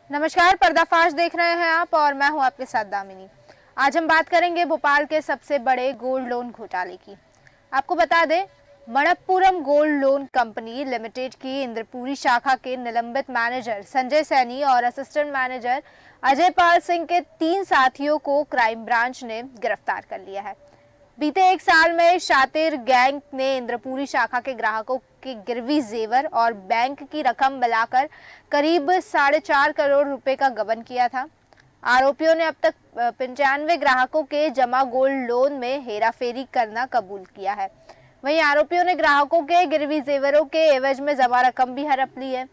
नमस्कार, पर्दाफाश देख रहे हैं आप और मैं हूं आपके साथ दामिनी। आज हम बात करेंगे भोपाल के सबसे बड़े गोल्ड लोन घोटाले की। आपको बता दें, Manappuram gold loan company limited की इंद्रपुरी शाखा के निलंबित मैनेजर संजय सैनी और असिस्टेंट मैनेजर अजय पाल सिंह के 3 साथियों को क्राइम ब्रांच ने गिरफ्तार कर लिया है। बीते 1 साल में शातिर गैंग ने इंद्रपुरी शाखा के ग्राहकों के गिरवी जेवर और बैंक की रकम मिलाकर करीब 4.5 करोड़ रुपए का गबन किया था। आरोपियों ने अब तक 95 ग्राहकों के जमा गोल्ड लोन में हेराफेरी करना कबूल किया है। वहीं आरोपियों ने ग्राहकों के गिरवी जेवरों के एवज में जमा रकम भी हड़प ली है।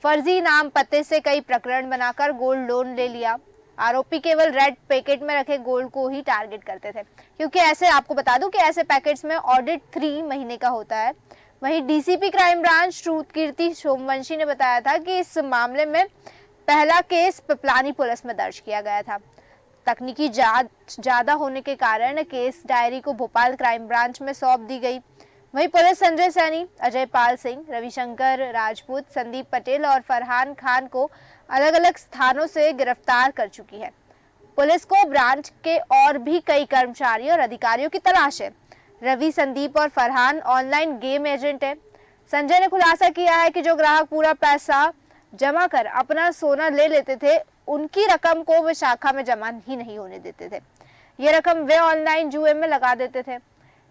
फर्जी नाम पते से कई प्रकरण बनाकर गोल्ड लोन ले लिया। आरोपी केवल रेड पैकेट में रखे गोल्ड को ही टारगेट करते थे, क्योंकि ऐसे आपको बता दूं कि ऐसे पैकेट्स में ऑडिट 3 महीने का होता है। वहीं डीसीपी क्राइम ब्रांच श्रुत कीर्ति सोमवंशी ने बताया था कि इस मामले में पहला केस पिपलानी पुलिस में दर्ज किया गया था। तकनीकी जांच ज्यादा होने के कारण केस डायरी को भोपाल क्राइम ब्रांच में सौंप दी गई। वहीं पुलिस संजय सैनी, अजय पाल सिंह, रविशंकर राजपूत, संदीप पटेल और फरहान खान को अलग अलग स्थानों से गिरफ्तार कर चुकी है। पुलिस को ब्रांच के और भी कई कर्मचारियों और अधिकारियों की तलाश है। रवि, संदीप और फरहान ऑनलाइन गेम एजेंट है। संजय ने खुलासा किया है कि जो ग्राहक पूरा पैसा जमा कर अपना सोना ले लेते थे, उनकी रकम को वे शाखा में जमा ही नहीं होने देते थे। ये रकम वे ऑनलाइन जुए में लगा देते थे।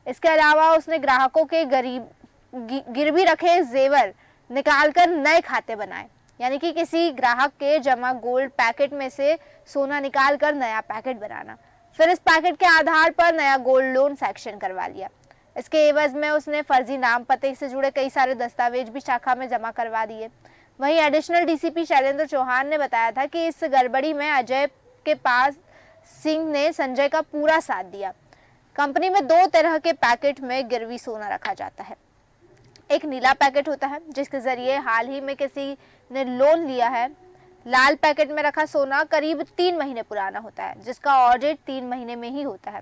इसके अलावा उसने ग्राहकों के गिरवी रखे जेवर निकालकर नए खाते बनाए, यानी कि किसी ग्राहक के जमा गोल्ड पैकेट में से सोना निकालकर नया पैकेट बनाना, फिर इस पैकेट के आधार पर नया गोल्ड लोन सैंक्शन करवा लिया। इसके एवज में उसने फर्जी नाम पते से जुड़े कई सारे दस्तावेज भी शाखा में जमा करवा दिए। वहीं एडिशनल डीसीपी शैलेंद्र चौहान ने बताया था कि इस गड़बड़ी में अजय के पास सिंह ने संजय का पूरा साथ दिया। कंपनी में 2 तरह के पैकेट में गिरवी सोना रखा जाता है। एक नीला पैकेट होता है जिसके जरिए हाल ही में किसी ने लोन लिया है। लाल पैकेट में रखा सोना करीब 3 महीने पुराना होता है, जिसका ऑडिट 3 महीने में ही होता है।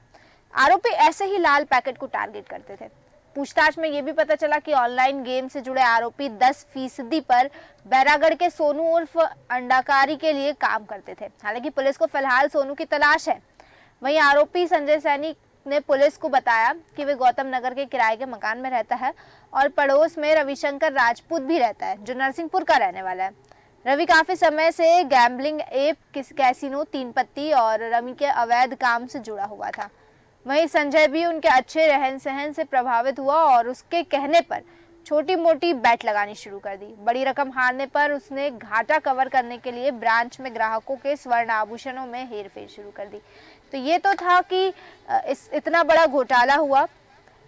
आरोपी ऐसे ही लाल पैकेट को टारगेट करते थे। पूछताछ में यह भी पता चला कि ऑनलाइन गेम से जुड़े आरोपी 10% पर बैरागढ़ के सोनू उर्फ अंडाकारी के लिए काम करते थे। हालांकि पुलिस को फिलहाल सोनू की तलाश है। वहीं आरोपी संजय सैनी ने पुलिस को बताया कि वे गौतम नगर के किराए के मकान में रहता है और पड़ोस में रविशंकर राजपूत भी रहता है, जो नरसिंहपुर का रहने वाला है। रवि काफी समय से गैम्बलिंग ऐप कैसीनो, 3 पत्ती और रमी के अवैध काम से जुड़ा हुआ था। वहीं संजय भी उनके अच्छे रहन सहन से प्रभावित हुआ और उसके कहने पर छोटी मोटी बैट लगानी शुरू कर दी। बड़ी रकम हारने पर उसने घाटा कवर करने के लिए ब्रांच में ग्राहकों के स्वर्ण आभूषणों में हेरफेर शुरू कर दी। तो ये तो था कि इतना बड़ा घोटाला हुआ।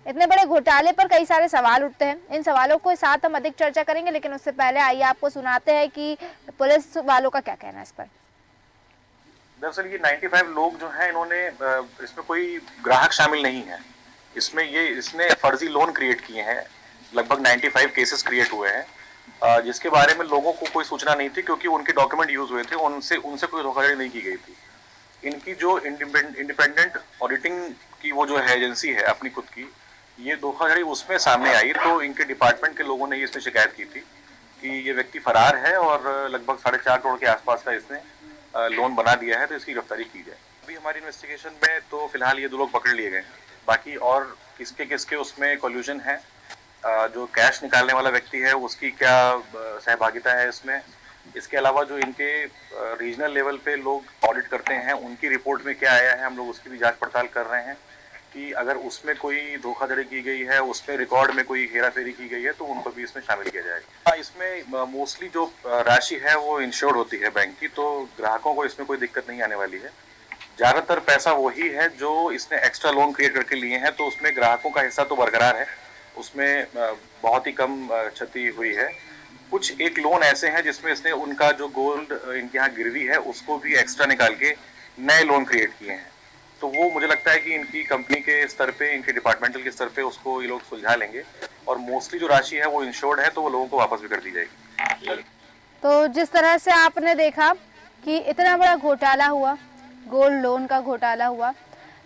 इतने बड़े घोटाले पर कई सारे सवाल उठते हैं। इन सवालों को साथ हम अधिक चर्चा करेंगे, लेकिन उससे पहले आइए आपको सुनाते हैं कि पुलिस वालों का क्या कहना है इस पर। दरअसल ये 95 लोग जो हैं, इन्होंने इसमें कोई ग्राहक शामिल नहीं है। इसने फर्जी लोन क्रिएट किए हैं। लगभग 95 केसेस क्रिएट हुए हैं, जिसके बारे में लोगों को कोई सूचना नहीं थी, क्योंकि उनके डॉक्यूमेंट यूज हुए थे, उनसे कोई धोखाधड़ी नहीं की गई थी। इनकी जो इंडिपेंडेंट ऑडिटिंग की वो जो है एजेंसी है अपनी खुद की, ये धोखाधड़ी उसमें सामने आई, तो इनके डिपार्टमेंट के लोगों ने इसमें शिकायत की थी कि ये व्यक्ति फरार है और लगभग 4.5 करोड़ के आसपास का इसने लोन बना दिया है, तो इसकी गिरफ्तारी की जाए। अभी हमारी इन्वेस्टिगेशन में तो फिलहाल ये 2 लोग पकड़ लिए गए हैं। बाकी और किसके किसके उसमें कोल्यूशन है, जो कैश निकालने वाला व्यक्ति है उसकी क्या सहभागिता है इसमें, इसके अलावा जो इनके रीजनल लेवल पे लोग ऑडिट करते हैं उनकी रिपोर्ट में क्या आया है, हम लोग उसकी भी जांच पड़ताल कर रहे हैं कि अगर उसमें कोई धोखाधड़ी की गई है, उसमें रिकॉर्ड में कोई हेराफेरी की गई है, तो उनको भी इसमें शामिल किया जाएगा। इसमें मोस्टली जो राशि है वो इंश्योर्ड होती है बैंक की, तो ग्राहकों को इसमें कोई दिक्कत नहीं आने वाली है। ज्यादातर पैसा वही है जो इसने एक्स्ट्रा लोन क्रिएट करके लिए हैं, तो उसमें ग्राहकों का हिस्सा तो बरकरार है, उसमें बहुत ही कम क्षति हुई है। कुछ एक लोन ऐसे हैं जिसमें इसने उनका जो गोल्ड इनके यहाँ गिरवी है उसको भी एक्स्ट्रा निकाल के नए लोन क्रिएट किए हैं। तो वो मुझे लगता है कि इनकी कंपनी के स्तर पे, इनके डिपार्टमेंटल के स्तर पे उसको ये लोग सुलझा लेंगे, और मोस्टली जो राशि है वो इंश्योर्ड है, तो वो लोगों को वापस भी कर दी जाएगी। तो जिस तरह से आपने देखा कि इतना बड़ा घोटाला हुआ, गोल्ड लोन का घोटाला हुआ,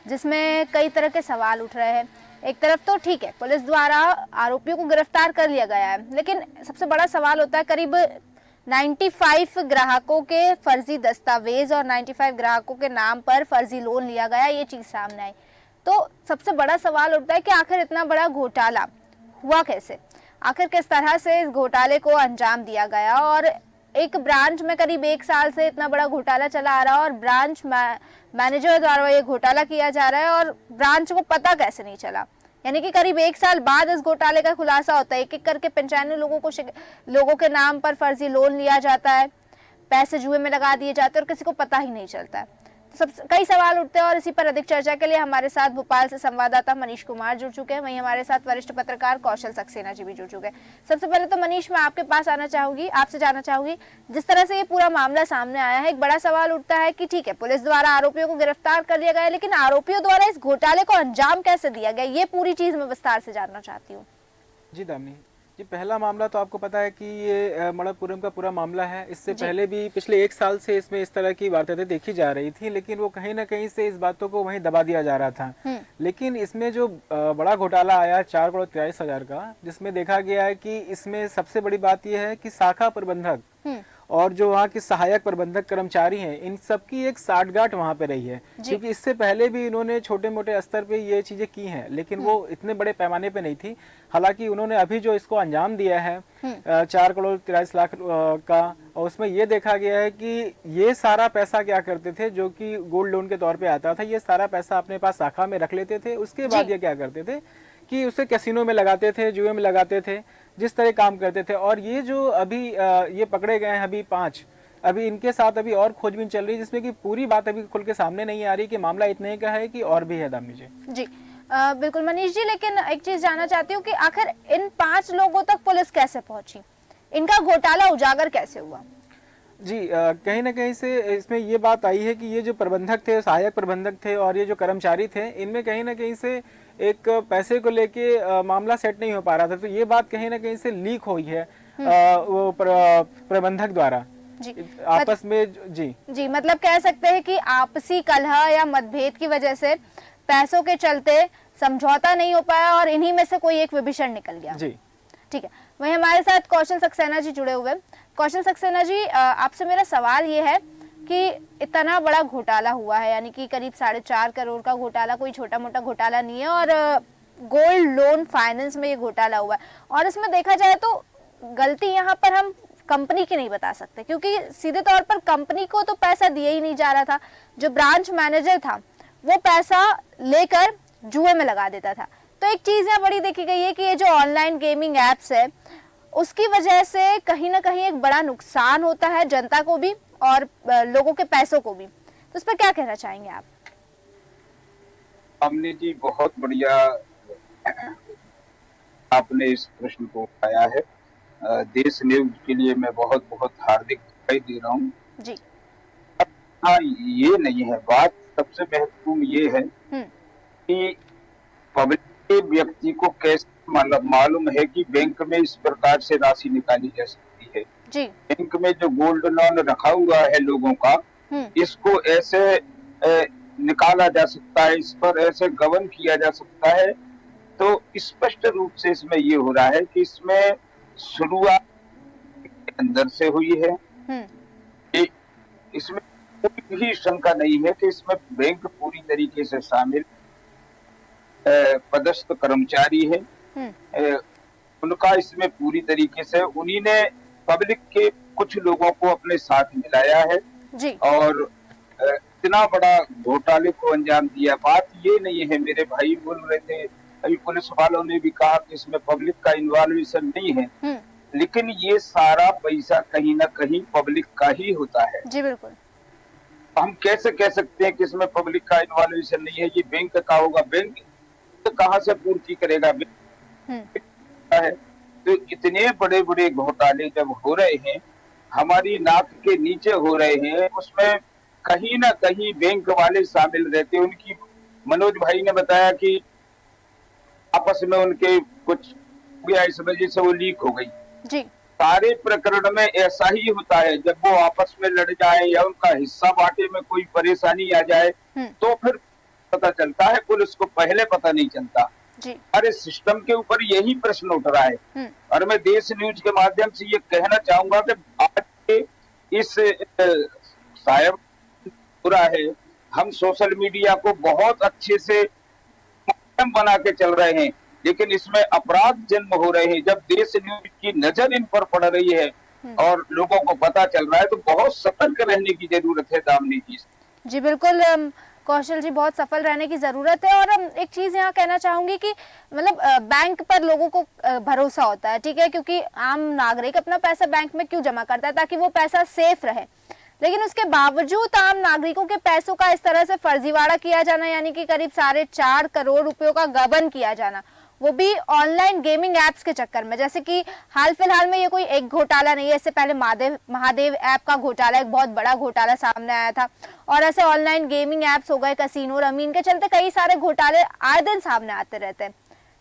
जिसमें कई तरह के सवाल उठ रहे हैं। एक तरफ तो ठीक है, पुलिस द्वारा आरोपियों को गिरफ्तार कर लिया गया है, लेकिन सबसे बड़ा सवाल होता है करीब 95 ग्राहकों के फर्जी दस्तावेज और 95 ग्राहकों के नाम पर फर्जी लोन लिया गया, ये चीज सामने आई। तो सबसे बड़ा सवाल उठता है कि आखिर इतना बड़ा घोटाला हुआ कैसे, आखिर किस तरह से इस घोटाले को अंजाम दिया गया। और एक ब्रांच में करीब 1 साल से इतना बड़ा घोटाला चला आ रहा है और ब्रांच मैनेजर द्वारा ये घोटाला किया जा रहा है और ब्रांच को पता कैसे नहीं चला। यानी कि करीब 1 साल बाद इस घोटाले का खुलासा होता है। एक एक करके 95 लोगों के नाम पर फर्जी लोन लिया जाता है, पैसे जुए में लगा दिए जाते हैं और किसी को पता ही नहीं चलता है। तो कई सवाल उठते हैं और इसी पर अधिक चर्चा के लिए हमारे साथ भोपाल से संवाददाता मनीष कुमार जुड़ चुके हैं, वहीं हमारे साथ वरिष्ठ पत्रकार कौशल सक्सेना जी भी जुड़ चुके हैं। सबसे पहले तो मनीष, मैं आपके पास आपसे जानना चाहूंगी, जिस तरह से ये पूरा मामला सामने आया है, एक बड़ा सवाल उठता है कि ठीक है, पुलिस द्वारा आरोपियों को गिरफ्तार कर लिया गया, लेकिन आरोपियों द्वारा इस घोटाले को अंजाम कैसे दिया गया, ये पूरी चीज मैं विस्तार से जानना चाहती हूँ। जी दामिनी जी, पहला मामला तो आपको पता है कि ये मणप्पुरम का पूरा मामला है। इससे पहले भी पिछले 1 साल से इसमें इस तरह की वारदातें देखी जा रही थी, लेकिन वो कहीं ना कहीं से इस बातों को वहीं दबा दिया जा रहा था। लेकिन इसमें जो बड़ा घोटाला आया 4,43,00,000 का, जिसमें देखा गया है कि इसमें सबसे बड़ी बात यह है कि शाखा प्रबंधक और जो वहाँ के सहायक प्रबंधक कर्मचारी हैं, इन सबकी एक साठगांठ वहाँ पे रही है। क्योंकि इससे पहले भी इन्होंने छोटे मोटे स्तर पे ये चीजें की हैं, लेकिन वो इतने बड़े पैमाने पे नहीं थी। हालांकि उन्होंने अभी जो इसको अंजाम दिया है 4,43,00,000 का, और उसमें ये देखा गया है कि ये सारा पैसा क्या करते थे, जो कि गोल्ड लोन के तौर पे आता था, ये सारा पैसा अपने पास शाखा में रख लेते थे। उसके बाद ये क्या करते थे कि उसे कैसीनो में लगाते थे, जुए में लगाते थे, जिस तरह काम करते थे। और ये जो अभी ये पकड़े गए हैं अभी 5, अभी इनके साथ अभी और खोजबीन चल रही है, जिसमें कि पूरी बात अभी खुल के सामने नहीं आ रही कि मामला इतने का है कि और भी है। दामिनी जी बिल्कुल मनीष जी, लेकिन एक चीज जानना चाहती हूँ कि आखिर इन 5 लोगों तक पुलिस कैसे पहुंची, इनका घोटाला उजागर कैसे हुआ? जी कहीं ना कहीं से इसमें ये बात आई है कि ये जो प्रबंधक थे, सहायक प्रबंधक थे और ये जो कर्मचारी थे, इनमें कहीं ना कहीं से एक पैसे को लेके मामला सेट नहीं हो पा रहा था। तो ये बात कहीं ना कहीं से लीक हुई है वो प्रबंधक द्वारा आपस में। जी मतलब कह सकते हैं कि आपसी कलह या मतभेद की वजह से पैसों के चलते समझौता नहीं हो पाया और इन्हीं में से कोई एक विभीषण निकल गया। जी ठीक है, वहीं हमारे साथ कौशल सक्सेना जी जुड़े हुए। कौशल सक्सेना जी, आपसे मेरा सवाल ये है कि इतना बड़ा घोटाला हुआ है, यानी कि करीब 4.5 करोड़ का घोटाला कोई छोटा मोटा घोटाला नहीं है, और गोल्ड लोन फाइनेंस में ये घोटाला हुआ है। और इसमें देखा जाए तो गलती यहाँ पर हम कंपनी की नहीं बता सकते, क्योंकि सीधे तौर पर कंपनी को तो पैसा दिया ही नहीं जा रहा था। जो ब्रांच मैनेजर था वो पैसा लेकर जुए में लगा देता था। तो एक चीज यहाँ बड़ी देखी गई है कि ये जो ऑनलाइन गेमिंग एप्स है, उसकी वजह से कहीं ना कहीं एक बड़ा नुकसान होता है जनता को भी और लोगों के पैसों को भी। तो इस पर क्या कहना चाहेंगे आप? हमने जी बहुत बढ़िया आपने इस प्रश्न को उठाया है। देश न्यूज के लिए मैं बहुत बहुत हार्दिक बधाई दे रहा हूँ जी। हाँ, ये नहीं है बात, सबसे महत्वपूर्ण ये है कि पब्लिक के व्यक्ति को कैसे मालूम है कि बैंक में इस प्रकार से राशि निकाली जा सकती है जी। बैंक में जो गोल्ड लोन रखा हुआ है लोगों का, इसको ऐसे निकाला जा सकता है, इस पर ऐसे गबन किया जा सकता है। तो स्पष्ट रूप से इसमें ये हो रहा है कि इसमें शुरुआत अंदर से हुई है। इसमें कोई भी शंका नहीं है कि इसमें बैंक पूरी तरीके से शामिल, पदस्थ कर्मचारी है, उनका इसमें पूरी तरीके से उन्हीं ने पब्लिक के कुछ लोगों को अपने साथ मिलाया है जी। और इतना बड़ा घोटाले को अंजाम दिया। बात ये नहीं है, मेरे भाई बोल रहे थे, अभी पुलिस वालों ने भी कहा कि इसमें पब्लिक का इन्वॉल्वेशन नहीं है, लेकिन ये सारा पैसा कहीं ना कहीं पब्लिक का ही होता है। जी बिल्कुल। हम कैसे कह सकते हैं कि इसमें पब्लिक का इन्वॉल्वेशन नहीं है? ये बैंक का होगा, बैंक तो कहाँ से पूर्ति करेगा? है तो इतने बड़े बड़े घोटाले जब हो रहे हैं, हमारी नाक के नीचे हो रहे हैं, उसमें कहीं ना कहीं बैंक वाले शामिल रहते हैं। उनकी मनोज भाई ने बताया कि आपस में उनके कुछ इस वजह से वो लीक हो गई जी। सारे प्रकरण में ऐसा ही होता है, जब वो आपस में लड़ जाए या उनका हिस्सा बांटे में कोई परेशानी आ जाए तो फिर पता चलता है, पुलिस को पहले पता नहीं चलता जी। अरे सिस्टम के ऊपर यही प्रश्न उठ रहा है। और मैं देश न्यूज के माध्यम से ये कहना चाहूंगा कि आज इस साइबर बुरा है। हम सोशल मीडिया को बहुत अच्छे से माध्यम बना के चल रहे हैं, लेकिन इसमें अपराध जन्म हो रहे हैं। जब देश न्यूज की नजर इन पर पड़ रही है और लोगों को पता चल रहा है, तो बहुत सतर्क रहने की जरूरत है दामिनी जी। जी बिल्कुल कौशल जी, बहुत सफल रहने की जरूरत है। और एक चीज यहाँ कहना चाहूंगी कि मतलब बैंक पर लोगों को भरोसा होता है, ठीक है, क्योंकि आम नागरिक अपना पैसा बैंक में क्यों जमा करता है, ताकि वो पैसा सेफ रहे। लेकिन उसके बावजूद आम नागरिकों के पैसों का इस तरह से फर्जीवाड़ा किया जाना, यानी कि करीब 4.5 करोड़ रुपयों का गबन किया जाना, वो भी ऑनलाइन गेमिंग एप्स के चक्कर में। जैसे कि हाल फिलहाल में ये कोई एक घोटाला नहीं है, इससे पहले महादेव ऐप का घोटाला, एक बहुत बड़ा घोटाला सामने आया था। और ऐसे ऑनलाइन गेमिंग एप्स हो गए, कसीनो, रमीन के चलते कई सारे घोटाले आए दिन सामने आते रहते हैं।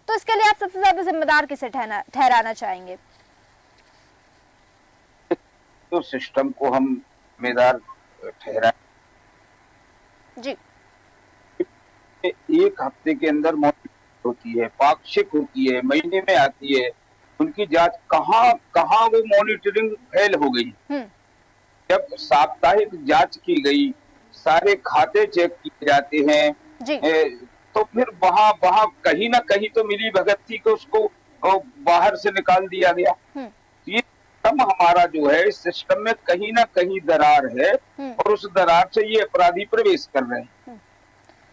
तो इसके लिए आप सबसे ज्यादा जिम्मेदार किसे ठहराना चाहेंगे? तो सिस्टम को हम जिम्मेदार ठहरा जी। एक हफ्ते के अंदर होती है, पाक्षिक होती है, महीने में आती है। उनकी जांच कहाँ वो मॉनिटरिंग फेल हो गई। जब साप्ताहिक जांच की गई, सारे खाते चेक किए जाते हैं जी। तो फिर वहां कहीं ना कहीं तो मिली भगत थी कि उसको बाहर से निकाल दिया गया। ये सिस्टम हमारा जो है, इस सिस्टम में कहीं ना कहीं दरार है और उस दरार से ये अपराधी प्रवेश कर रहे हैं।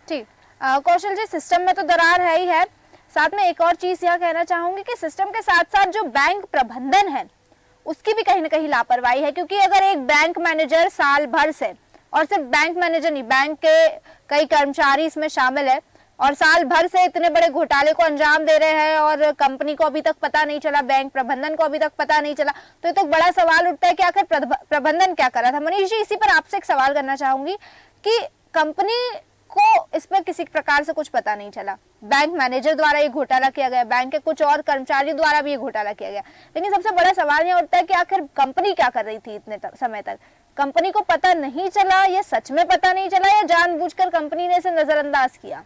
ठीक, कौशल जी, सिस्टम में तो दरार है ही है। साथ में एक और चीज यह कहना चाहूंगी कि सिस्टम के साथ साथ जो बैंक प्रबंधन है उसकी भी कहीं ना कहीं लापरवाही है। क्योंकि अगर एक बैंक मैनेजर साल भर से, और सिर्फ बैंक मैनेजर नहीं, बैंक के कई कर्मचारी इसमें शामिल है, और साल भर से इतने बड़े घोटाले को अंजाम दे रहे हैं और कंपनी को अभी तक पता नहीं चला, बैंक प्रबंधन को अभी तक पता नहीं चला, तो ये तो बड़ा सवाल उठता है कि आखिर प्रबंधन क्या कर रहा था। मनीष जी, इसी पर आपसे एक सवाल करना चाहूंगी कि कंपनी को इसमें किसी प्रकार से कुछ पता नहीं चला, बैंक मैनेजर द्वारा ये घोटाला किया गया, बैंक के कुछ और कर्मचारी द्वारा भी ये घोटाला किया गया, लेकिन सबसे बड़ा सवाल ये उठता है कि आखिर कंपनी क्या कर रही थी इतने समय तक? कंपनी को पता नहीं चला, या सच में पता नहीं चला, या जानबूझकर कंपनी ने इसे नजरअंदाज किया?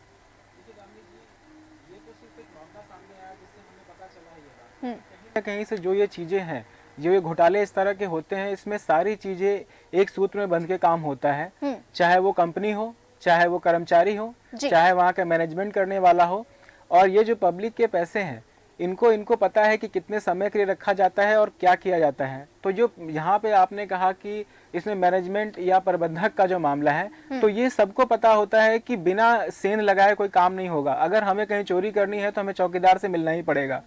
कहीं से जो ये चीजें हैं, जो ये घोटाले इस तरह के होते हैं, इसमें सारी चीजें एक सूत्र में बंध के काम होता है। चाहे वो कंपनी हो, चाहे वो कर्मचारी हो, चाहे वहाँ का मैनेजमेंट करने वाला हो, और ये जो पब्लिक के पैसे हैं, इनको पता है कि कितने समय के लिए रखा जाता है और क्या किया जाता है। तो जो यहाँ पे आपने कहा कि इसमें मैनेजमेंट या प्रबंधक का जो मामला है, तो ये सबको पता होता है कि बिना सेंध लगाए कोई काम नहीं होगा। अगर हमें कहीं चोरी करनी है तो हमें चौकीदार से मिलना ही पड़ेगा।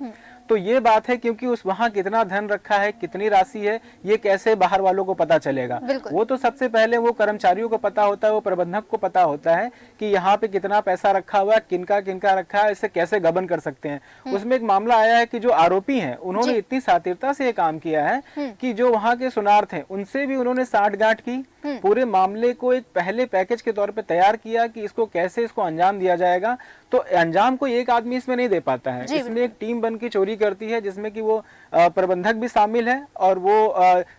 तो ये बात है, क्योंकि उस वहाँ कितना धन रखा है, कितनी राशि है, ये कैसे बाहर वालों को पता चलेगा? वो तो सबसे पहले वो कर्मचारियों को पता होता है, वो प्रबंधक को पता होता है कि यहाँ पे कितना पैसा रखा हुआ है, किनका किनका रखा है, इसे कैसे गबन कर सकते हैं। उसमें एक मामला आया है कि जो आरोपी हैं, उन्होंने इतनी शातिरता से ये काम किया है कि जो वहाँ के सुनार थे उनसे भी उन्होंने साठगांठ की, पूरे मामले को एक पहले पैकेज के तौर पे तैयार किया कि इसको कैसे इसको अंजाम दिया जाएगा। तो अंजाम को एक आदमी इसमें नहीं दे पाता है, इसमें एक टीम बन के चोरी करती है, जिसमें कि वो प्रबंधक भी शामिल है और वो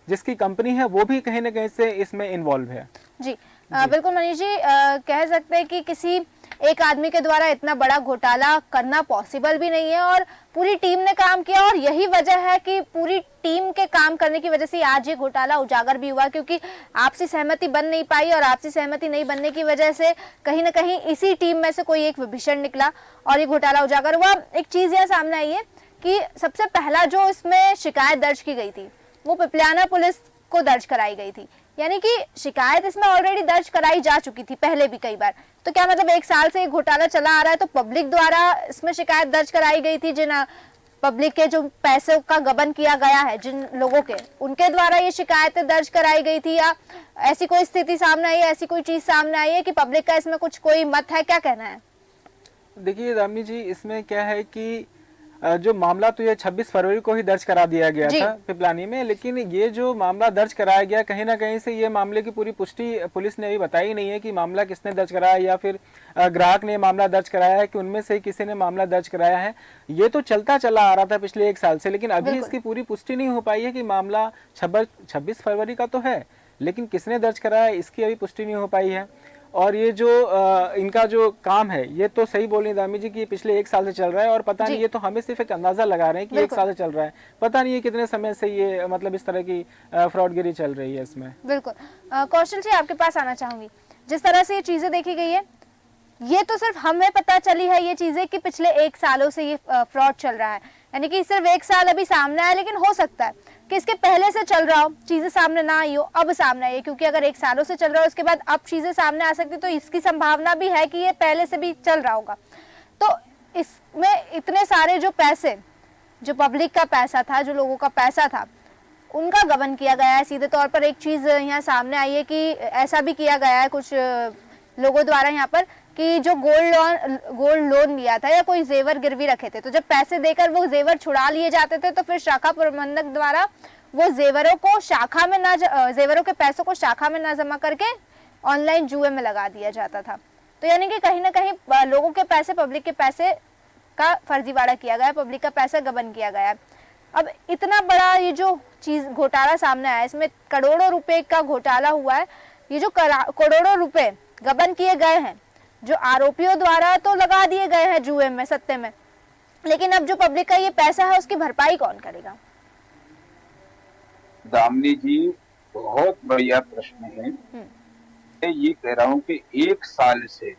जिसकी कंपनी है वो भी कहीं ना कहीं से इसमें इन्वॉल्व है। जी बिल्कुल मनीष जी, कह सकते हैं कि किसी एक आदमी के द्वारा इतना बड़ा घोटाला करना पॉसिबल भी नहीं है, और पूरी टीम ने काम किया, और यही वजह है कि पूरी टीम के काम करने की वजह से आज ये घोटाला उजागर भी हुआ। क्योंकि आपसी सहमति बन नहीं पाई, और आपसी सहमति नहीं बनने की वजह से कहीं ना कहीं इसी टीम में से कोई एक विभीषण निकला और ये घोटाला उजागर हुआ। एक चीज यह सामने आई है कि सबसे पहला जो इसमें शिकायत दर्ज की गई थी वो पिपलियाना पुलिस को दर्ज कराई गई थी, यानी कि शिकायत इसमें ऑलरेडी दर्ज कराई जा चुकी थी पहले भी कई बार। तो क्या मतलब 1 साल से ये घोटाला चला आ रहा है तो पब्लिक द्वारा इसमें शिकायत दर्ज कराई गई थी, जिन पब्लिक के जो पैसों का गबन किया गया है जिन लोगों के, उनके द्वारा ये शिकायतें दर्ज कराई गई थी, या ऐसी कोई स्थिति सामने आई है, ऐसी कोई चीज सामने आई है कि पब्लिक का इसमें कुछ कोई मत है? क्या कहना है? देखिए दामिनी जी, इसमें क्या है कि जो मामला तो ये 26 फरवरी को ही दर्ज करा दिया गया था पिपलानी में, लेकिन ये जो मामला दर्ज कराया गया, कहीं ना कहीं से ये मामले की पूरी पुष्टि पुलिस ने अभी बताई नहीं है कि मामला किसने दर्ज कराया, या फिर ग्राहक ने मामला दर्ज कराया है कि उनमें से किसी ने मामला दर्ज कराया है। ये तो चलता चला आ रहा था पिछले 1 साल से, लेकिन अभी इसकी पूरी पुष्टि नहीं हो पाई है कि मामला 26 फरवरी का तो है, लेकिन किसने दर्ज कराया इसकी अभी पुष्टि नहीं हो पाई है। और ये जो इनका जो काम है ये तो सही बोल रही दामी जी कि पिछले 1 साल से चल रहा है, और पता नहीं, ये तो हमें सिर्फ एक अंदाजा लगा रहे हैं कि 1 साल से चल रहा है, पता नहीं ये कितने समय से ये मतलब इस तरह की फ्रॉडगिरी चल रही है इसमें। बिल्कुल। कौशल जी, आपके पास आना चाहूंगी, जिस तरह से ये चीजें देखी गई है, ये तो सिर्फ हमें पता चली है ये चीजें कि पिछले 1 सालों से ये फ्रॉड चल रहा है, यानी कि सिर्फ 1 साल अभी सामने आया, लेकिन हो सकता है कि इसके पहले से चल रहा हो, चीजें सामने ना आई हो, अब सामने आई है, क्योंकि अगर 1 सालों से चल रहा हो उसके बाद अब चीजें सामने आ सकती, तो इसकी संभावना भी है कि ये पहले से भी चल रहा होगा। तो इसमें इतने सारे जो पैसे, जो पब्लिक का पैसा था, जो लोगों का पैसा था, उनका गबन किया गया है। सीधे तौर पर एक चीज यहाँ सामने आई है कि ऐसा भी किया गया है कुछ लोगों द्वारा यहाँ पर कि जो गोल्ड लोन लिया था या कोई जेवर गिरवी रखे थे, तो जब पैसे देकर वो जेवर छुड़ा लिए जाते थे, तो फिर शाखा प्रबंधक द्वारा वो जेवरों को शाखा में ना जेवरों के पैसों को शाखा में ना जमा करके ऑनलाइन जुए में लगा दिया जाता था। तो यानी कि कहीं ना कहीं लोगों के पैसे, पब्लिक के पैसे का फर्जीवाड़ा किया गया, पब्लिक का पैसा गबन किया गया। अब इतना बड़ा ये जो चीज घोटाला सामने आया, इसमें करोड़ों रुपए का घोटाला हुआ है। ये जो करोड़ों रुपए गबन किए गए हैं, जो आरोपियों द्वारा तो लगा दिए गए हैं जुए में, सत्ते में, लेकिन अब जो पब्लिक का ये पैसा है उसकी भरपाई कौन करेगा? दामिनी जी, बहुत बढ़िया प्रश्न है। मैं ये कह रहा हूँ कि 1 साल से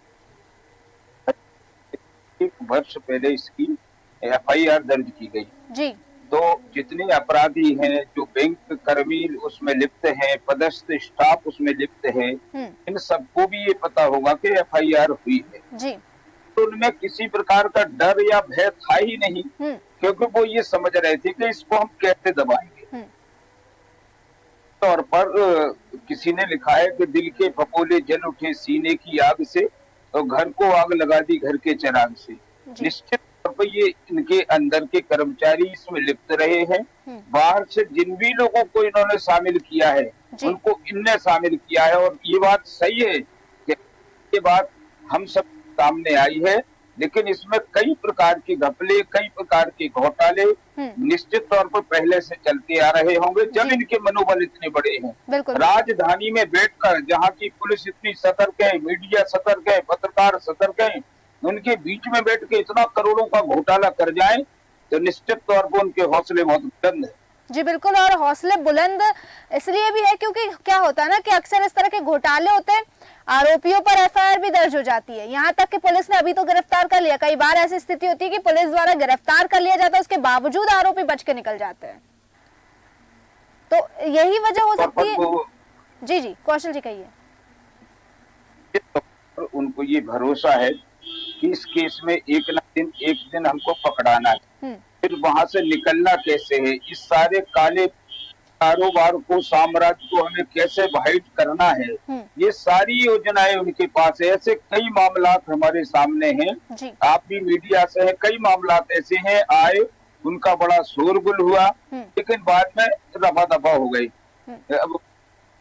1 वर्ष पहले इसकी FIR दर्ज की गई जी। तो जितने अपराधी हैं, जो बैंक कर्मी उसमें लिप्त हैं, पदस्थ स्टाफ उसमें लिप्त है, इन सबको भी ये पता होगा कि FIR हुई है जी। तो उनमें किसी प्रकार का डर या भय था ही नहीं, क्योंकि वो ये समझ रहे थे कि इसको हम कैसे दबाएंगे। तौर पर किसी ने लिखा है कि दिल के फपोले जल उठे सीने की आग से, तो घर को आग लगा दी घर के चिराग से। निश्चित तौर पर ये इनके अंदर के कर्मचारी इसमें लिप्त रहे हैं। बाहर से जिन भी लोगों को इन्होंने शामिल किया है उनको इनने शामिल किया है, और ये बात सही है कि ये बात हम सब सामने आई है, लेकिन इसमें कई प्रकार के घपले, कई प्रकार के घोटाले निश्चित तौर पर पहले से चलते आ रहे होंगे, जब इनके मनोबल इतने बड़े हैं। राजधानी में बैठकर जहाँ की पुलिस इतनी सतर्क है, मीडिया सतर्क है, पत्रकार सतर्क है, उनके बीच में बैठ के इतना करोड़ों का घोटाला कर जाए तो निश्चित तौर पर उनके हौसले बहुत बुलंद है। जी बिल्कुल, और हौसले बुलंद इसलिए भी है क्योंकि क्या होता है ना कि अक्सर इस तरह के घोटाले होते हैं, आरोपियों पर FIR भी दर्ज हो जाती है, यहाँ तक कि पुलिस ने अभी तो गिरफ्तार कर लिया। कई बार ऐसी स्थिति होती है कि पुलिस द्वारा गिरफ्तार कर लिया जाता है, उसके बावजूद आरोपी बच के निकल जाते हैं। तो यही वजह हो सकती है। जी जी, कौशल जी कहिए। उनको ये भरोसा है कि इस केस में एक दिन हमको पकड़ाना है, फिर वहां से निकलना कैसे है, इस सारे काले कारोबार को, साम्राज्य को हमें कैसे वाइट करना है, ये सारी योजनाएं उनके पास है। ऐसे कई मामला हमारे सामने हैं, आप भी मीडिया से हैं, कई मामला ऐसे हैं आए, उनका बड़ा शोरगुल हुआ, लेकिन बाद में रफा दफा हो गई। अब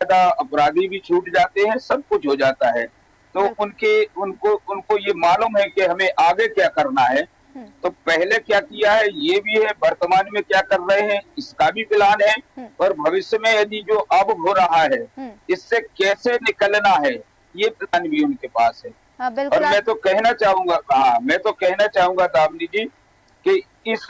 अपराधी भी छूट जाते हैं, सब कुछ हो जाता है। तो उनको ये मालूम है कि हमें आगे क्या करना है, तो पहले क्या किया है ये भी है, वर्तमान में क्या कर रहे हैं इसका भी प्लान है, और भविष्य में यदि जो अब हो रहा है इससे कैसे निकलना है ये प्लान भी उनके पास है। और मैं तो कहना चाहूंगा दामिनी जी कि इस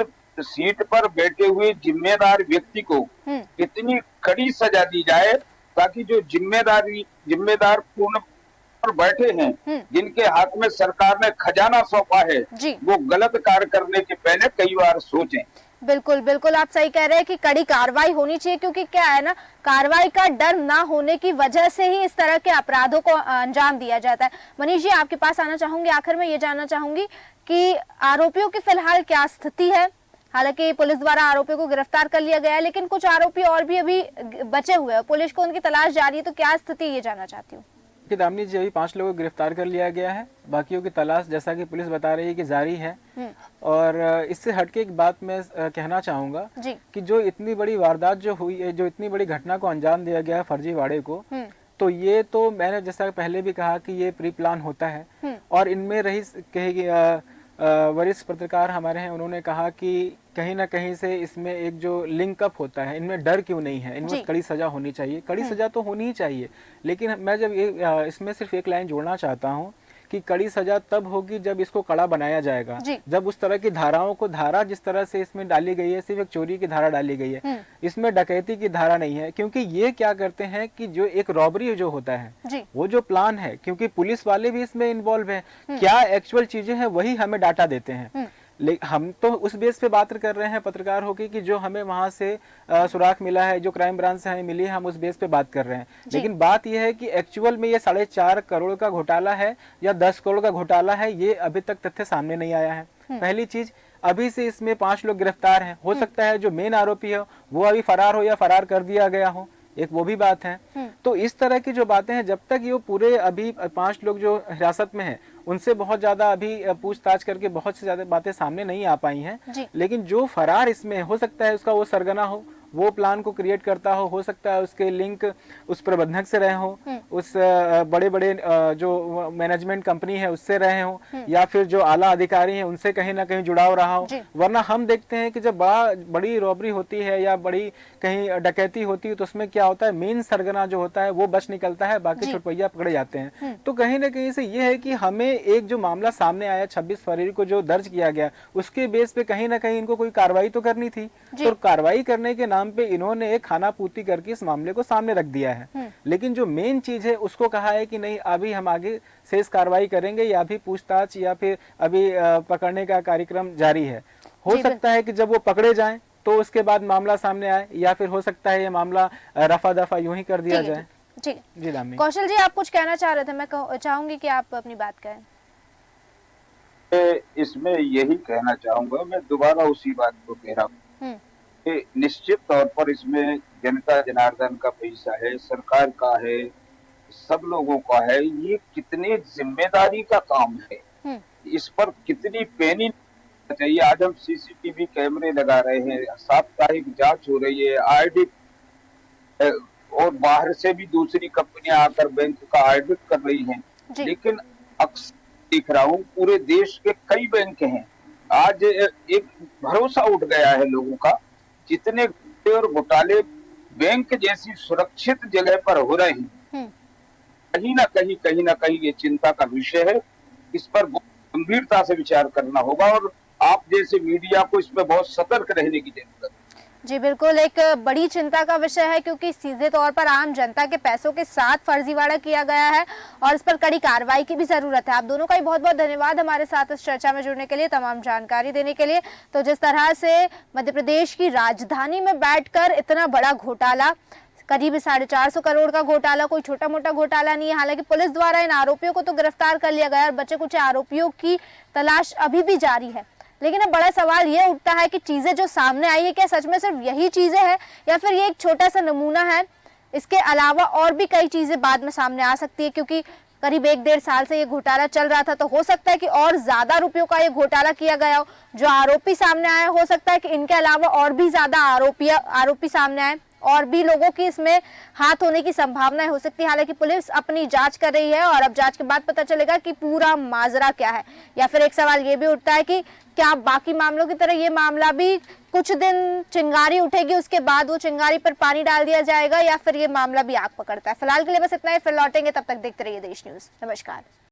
सीट पर बैठे हुए जिम्मेदार व्यक्ति को इतनी कड़ी सजा दी जाए ताकि जो जिम्मेदार पूर्ण पर बैठे हैं, जिनके हाथ में सरकार ने खजाना सौंपा है, वो गलत कार्य करने के पहले कई बार सोचें। बिल्कुल बिल्कुल, आप सही कह रहे हैं कि कड़ी कार्रवाई होनी चाहिए, क्योंकि क्या है ना, कार्रवाई का डर ना होने की वजह से ही इस तरह के अपराधों को अंजाम दिया जाता है। मनीष जी, आपके पास आना चाहूंगी। आखिर में ये जानना चाहूंगी कि आरोपियों की फिलहाल क्या स्थिति है। हालांकि पुलिस द्वारा आरोपियों को गिरफ्तार कर लिया गया है, लेकिन कुछ आरोपी और भी अभी बचे हुए हैं, पुलिस को उनकी तलाश जारी है, तो क्या स्थिति ये जानना चाहती हूँ। दामिनी जी, अभी 5 लोगों को गिरफ्तार कर लिया गया है, बाकियों की तलाश जैसा कि पुलिस बता रही है कि जारी है। और इससे हटके एक बात मैं कहना चाहूंगा कि जो इतनी बड़ी वारदात जो हुई है, जो इतनी बड़ी घटना को अंजाम दिया गया है फर्जीवाड़े को, तो ये तो मैंने जैसा पहले भी कहा कि ये प्री प्लान होता है, और इनमें रही वरिष्ठ पत्रकार हमारे हैं, उन्होंने कहा कि कहीं ना कहीं से इसमें एक जो लिंक अप होता है, इनमें डर क्यों नहीं है, इनमें कड़ी सजा होनी चाहिए। कड़ी सजा तो होनी ही चाहिए, लेकिन मैं जब इसमें सिर्फ एक लाइन जोड़ना चाहता हूँ कि कड़ी सजा तब होगी जब इसको कड़ा बनाया जाएगा, जब उस तरह की धाराओं को, धारा जिस तरह से इसमें डाली गई है, सिर्फ एक चोरी की धारा डाली गई है, इसमें डकैती की धारा नहीं है। क्योंकि ये क्या करते हैं कि जो एक रॉबरी जो होता है, वो जो प्लान है, क्योंकि पुलिस वाले भी इसमें इन्वॉल्व है, क्या एक्चुअल चीजें हैं वही हमें डाटा देते हैं। हम तो उस बेस पे बात कर रहे हैं पत्रकार होके कि जो हमें वहां से सुराग मिला है, जो क्राइम ब्रांच से हमें मिली है, हम उस बेस पे बात कर रहे हैं। लेकिन बात यह है कि एक्चुअल में ये 4.5 करोड़ का घोटाला है या 10 करोड़ का घोटाला है, ये अभी तक तथ्य सामने नहीं आया है। पहली चीज, अभी से इसमें 5 लोग गिरफ्तार हैं, हो सकता है जो मेन आरोपी है वो अभी फरार हो या फरार कर दिया गया हो, एक वो भी बात है। तो इस तरह की जो बातें हैं, जब तक ये पूरे अभी 5 लोग जो हिरासत में हैं, उनसे बहुत ज्यादा अभी पूछताछ करके बहुत से ज्यादा बातें सामने नहीं आ पाई हैं। लेकिन जो फरार इसमें, हो सकता है उसका वो सरगना हो, वो प्लान को क्रिएट करता हो सकता है उसके लिंक उस प्रबंधक से रहे हो, उस बड़े बड़े जो मैनेजमेंट कंपनी है उससे रहे हो, या फिर जो आला अधिकारी हैं उनसे कहीं ना कहीं जुड़ाव रहा हो। वरना हम देखते हैं कि जब बड़ी रॉबरी होती है या बड़ी कहीं डकैती होती है, तो उसमें क्या होता है, मेन सरगना जो होता है वो बच निकलता है, बाकी छुटपैया पकड़े जाते हैं। तो कहीं ना कहीं से ये है कि हमें एक जो मामला सामने आया 26 फरवरी को जो दर्ज किया गया, उसके बेस पे कहीं ना कहीं इनको कोई कार्रवाई तो करनी थी। तो कार्रवाई करने के नाम पे इन्होंने एक खाना पूर्ति करके इस मामले को सामने रख दिया है। लेकिन जो मेन चीज है उसको कहा है कि नहीं, अभी हम आगे शेष कार्रवाई करेंगे, या भी पूछताछ या फिर अभी पकड़ने का कार्यक्रम जारी है। हो सकता है कि जब वो पकड़े जाएं तो उसके बाद मामला सामने आए, या फिर हो सकता है ये मामला रफा दफा यूं ही कर दिया जाए। जी दामी। कौशल जी, आप कुछ कहना चाह रहे थे, मैं चाहूंगी कि आप अपनी बात कहें। इसमें यही कहना चाहूंगा, मैं दोबारा उसी बात को कह रहा हूँ कि निश्चित तौर पर इसमें जनता जनार्दन का पैसा है, सरकार का है, सब लोगों का है। ये कितनी जिम्मेदारी का काम है, इस पर कितनी पैनी चाहिए। आज हम सीसीटीवी कैमरे लगा रहे हैं, साप्ताहिक जांच हो रही है, ऑडिट, और बाहर से भी दूसरी कंपनियां आकर बैंक का ऑडिट कर रही हैं। लेकिन अक्सर देख रहा हूँ पूरे देश के कई बैंक हैं, आज एक भरोसा उठ गया है लोगों का। जितने और घोटाले बैंक जैसी सुरक्षित जगह पर हो रहे हैं, कहीं ना कहीं ये चिंता का विषय है। इस पर गंभीरता से विचार करना होगा, और आप जैसे मीडिया को इस पर बहुत सतर्क रहने की जरूरत है। जी बिल्कुल, एक बड़ी चिंता का विषय है, क्योंकि सीधे तौर पर आम जनता के पैसों के साथ फर्जीवाड़ा किया गया है और इस पर कड़ी कार्रवाई की भी जरूरत है। आप दोनों का ही बहुत बहुत धन्यवाद हमारे साथ इस चर्चा में जुड़ने के लिए, तमाम जानकारी देने के लिए। तो जिस तरह से मध्य प्रदेश की राजधानी में बैठकर इतना बड़ा घोटाला, करीब 450 करोड़ का घोटाला, कोई छोटा मोटा घोटाला नहीं है। हालांकि पुलिस द्वारा इन आरोपियों को तो गिरफ्तार कर लिया गया और बचे कुछ आरोपियों की तलाश अभी भी जारी है। लेकिन अब बड़ा सवाल ये उठता है कि चीजें जो सामने आई है, क्या सच में सिर्फ यही चीजें हैं, या फिर ये एक छोटा सा नमूना है? इसके अलावा और भी कई चीजें बाद में सामने आ सकती है, क्योंकि करीब 1-1.5 साल से ये घोटाला चल रहा था। तो हो सकता है कि और ज्यादा रुपयों का ये घोटाला किया गया हो। जो आरोपी सामने आए, हो सकता है कि इनके अलावा और भी ज्यादा आरोपी सामने आए, और भी लोगों की इसमें हाथ होने की संभावनाएं हो सकती है। हालांकि पुलिस अपनी जांच कर रही है और अब जांच के बाद पता चलेगा कि पूरा माजरा क्या है। या फिर एक सवाल ये भी उठता है कि क्या बाकी मामलों की तरह ये मामला भी कुछ दिन चिंगारी उठेगी, उसके बाद वो चिंगारी पर पानी डाल दिया जाएगा, या फिर ये मामला भी आग पकड़ता है? फिलहाल के लिए बस इतना ही, फिर लौटेंगे, तब तक देखते रहिए देश न्यूज। नमस्कार।